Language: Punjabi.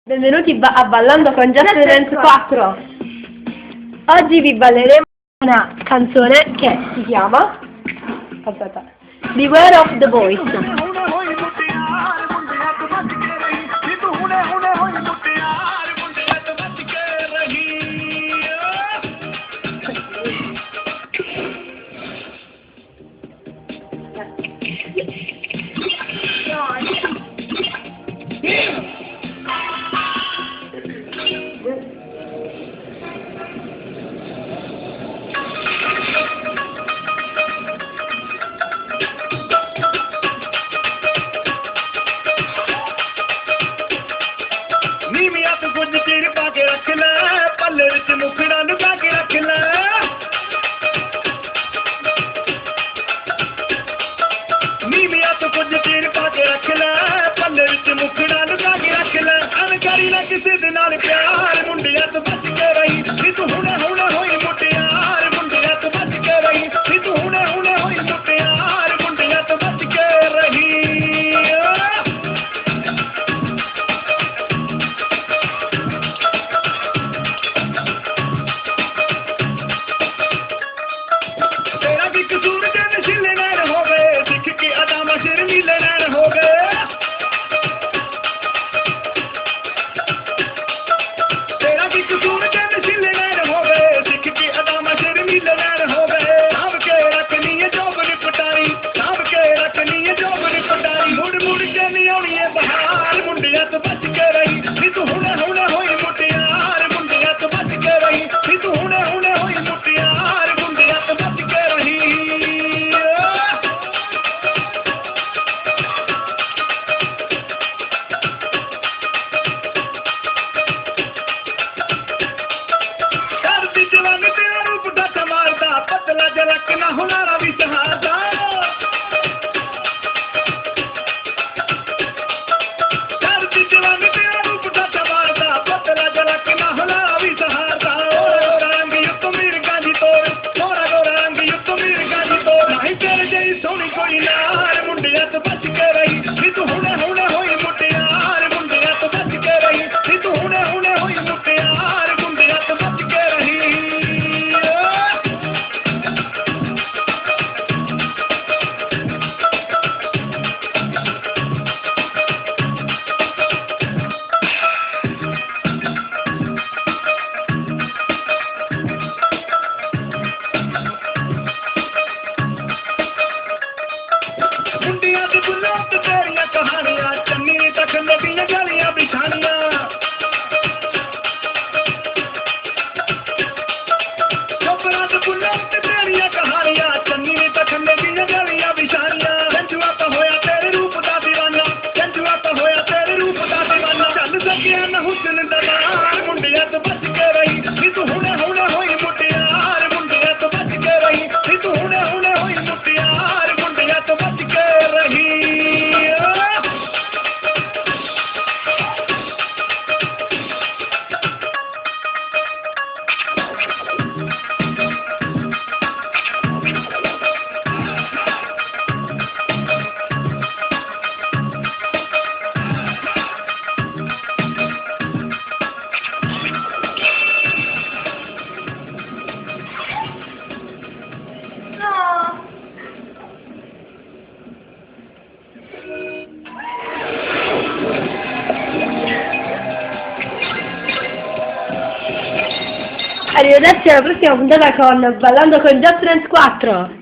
Benvenuti a Ballando con Just Dance 4. Oggi vi balleremo una canzone che si chiama Beware of the Voice. ਨੀਵੀਆਂ ਤੋਂ ਕੁਝ ਚਿਰ ਪਾ ਕੇ ਰੱਖ ਲੈ, ਪੱਲੇ ਵਿੱਚ ਮੁਖੜਾ ਲੁਕਾ ਕੇ ਰੱਖ ਲੈ। ਨੀਵੀਆਂ ਤੋਂ ਕੁਝ ਚਿਰ ਪਾ ਕੇ ਰੱਖ ਲੈ, ਪੱਲੇ ਵਿੱਚ ਮੁਖੜਾ ਲੁਕਾ ਕੇ ਰੱਖ ਲੈ। ਅਣਕਰੀ ਨਾ ਕਿਸੇ ਦੇ ਨਾਲ ਪਿਆਰ, ਮੁੰਡਿਆਂ ਤੋਂ ਬਚ ਕੇ ਰਹੀ ਨੀ ਤੂੰ ਹੁਣੇ ਹੁਣੇ ਹੋਈ ਮੁਟਿਆਰ। ਮੁੰਡਿਆਂ ਤੋਂ ਬਚ ਕੇ ਰਹੀ ਨੀ ਤੂੰ ਹੁਣੇ ਹੁਣੇ ਹੋਈ ਮੁਟਿਆਰ। ਮੁੰਡਿਆਂ ਤੋਂ ਬਚ ਕੇ ਰਹੀ। ਕਸੂਰ ਦੇ ਨਸ਼ੀਲੇ ਨੈਣ ਹੋ ਗਏ, ਸਿੱਖ ਕੇ ਅਦਾਮਾ ਸ਼ਰਮੀਲੇ ਨੈਣ ਹੋ ਗਏ। ਤੇਰਾ ਵੀ ਕਸੂਰ ਦੇ ਨਸ਼ੀਲੇ ਨੈਣ ਹੋ ਗਏ, ਸਿੱਖ ਕੇ ਅਦਾਮਾ ਸ਼ਰਮੀਲੇ ਨੈਣ ਹੋ ਗਏ। ਸਾਂਭ ਕੇ ਰੱਖਣੀ ਏ ਜੋਬਨ ਪਟਾਰੀ, ਸਾਂਭ ਕੇ ਰੱਖਣੀ ਏ ਜੋਬਨ ਪਟਾਰੀ। ਮੁੜ ਮੁੜ ਕੇ ਨਹੀਂ ਆਉਣੀ ਏ ਬਹਾਰ, ਮੁੰਡਿਆਂ ਤੋਂ ਬਚ ਕੇ ਰਹੀ ਨੀ ਤੂੰ ਹੁਣੇ ਹੁਣੇ ਹੋਈ ਮੁਟਿਆਰ। ਮੁੰਡਿਆਂ ਤੋਂ ਬਚ ਕੇ ਰਹੀ ਨੀ ਤੂੰ ਹੁਣੇ ਹੁਣੇ ਹੋਈ ਮੁਟਿਆਰ। ਮੁੰਡਿਆਂ ਤੋਂ ਬਚ ਕੇ ਰਹੀ। ਜਵਾਨ ਤੇਰਾ ਰੂਪ ਡੱਕ ਮਾਰਦਾ, ਪਤਲਾ ਜਲਕ ਨਾ ਹੁਲਾਰਾ ਵੀ ਸਹਾਰਦਾ। ਧਰਤੀ ਜਵਾਨ ਤੇਰਾ ਰੂਪ ਡੱਕ ਮਾਰਦਾ, ਪਤਲਾ ਜਲਕ ਨਾ ਹੁਲਾਰਾ ਵੀ ਸਹਾਰਦਾ। ਗੋਰਾ ਰੰਗ ਉੱਤੋਂ ਮਿਰਗਾਂ ਦੀ ਤੋਰ, ਗੋਰਾ ਗੋਰਾ ਰੰਗ ਉੱਤੋਂ ਮਿਰਗਾਂ ਦੀ ਤੋਰ। ਨਹੀਂ ਤੇਰੇ ਜਿਹੀ ਸੋਹਣੀ ਕੋਈ ਨਾਰ, ਮੁੰਡਿਆਂ ਤੋਂ ਬਚ ਕੇ ਰਹੀ ਨੀ ਤੂੰ ਹੁਣੇ ਹੁਣੇ ਹੋਈ ਮੁਟਿਆਰ। ਮੁੰਡਿਆਂ ਤੋਂ ਬਚ ਕੇ ਰਹੀ ਨੀ ਤੂੰ ਹੁਣੇ ਹੁਣੇ ਹੋਈ ਮੁਟਿਆਰ। ਮੁੰਡਿਆਂ ਤੋਂ ਬਚ ਕੇ ਰਹੀ। ਮੁੰਡਿਆਂ ਦੇ ਬੁੱਲਾਂ ਤੇ ਤੇਰੀਆਂ ਕਹਾਣੀਆਂ, ਚੰਨੀ ਤੱਕ ਨਦੀਆਂ ਗਲੀਆਂ ਬਿਛਾਣੀਆਂ। ਚੋਪਰਾਂ ਦੇ ਬੁੱਲਾਂ ਤੇ ਤੇਰੀਆਂ ਕਹਾਣੀਆਂ, ਚੰਨੀ ਤੱਕ ਨਦੀਆਂ ਗਲੀਆਂ ਬਿਛਾਣੀਆਂ। ਜੰਜੂਆ ਤਾਂ ਹੋਇਆ ਤੇਰੇ ਰੂਪ ਦਾ ਦੀਵਾਨਾ, ਜੰਜੂਆ ਤਾਂ ਹੋਇਆ ਤੇਰੇ ਰੂਪ ਦਾ ਦੀਵਾਨਾ। ਚੱਲ ਸਕਿਆ ਨਾ ਹੁਸਨ ਦਾ ਮਾਰ, ਮੁੰਡਿਆਂ ਤੋਂ ਬਚ ਕੇ ਰਹੀ ਨੀ ਤੂੰ ਹੁਣੇ ਹੁਣੇ ਹੋਈ ਮੁਟਿਆਰ। ਮੁੰਡਿਆਂ ਤੋਂ ਬਚ ਕੇ ਰਹੀ ਨੀ ਤੂੰ ਹੁਣੇ ਹੁਣੇ ਹੋਈ ਮੁਟਿਆਰ। ਮੁੰਡਿਆਂ ਤੋਂ ਬਚ ਕੇ ਰਹੀ। Arrivederci alla prossima puntata con Ballando con Just Dance 4.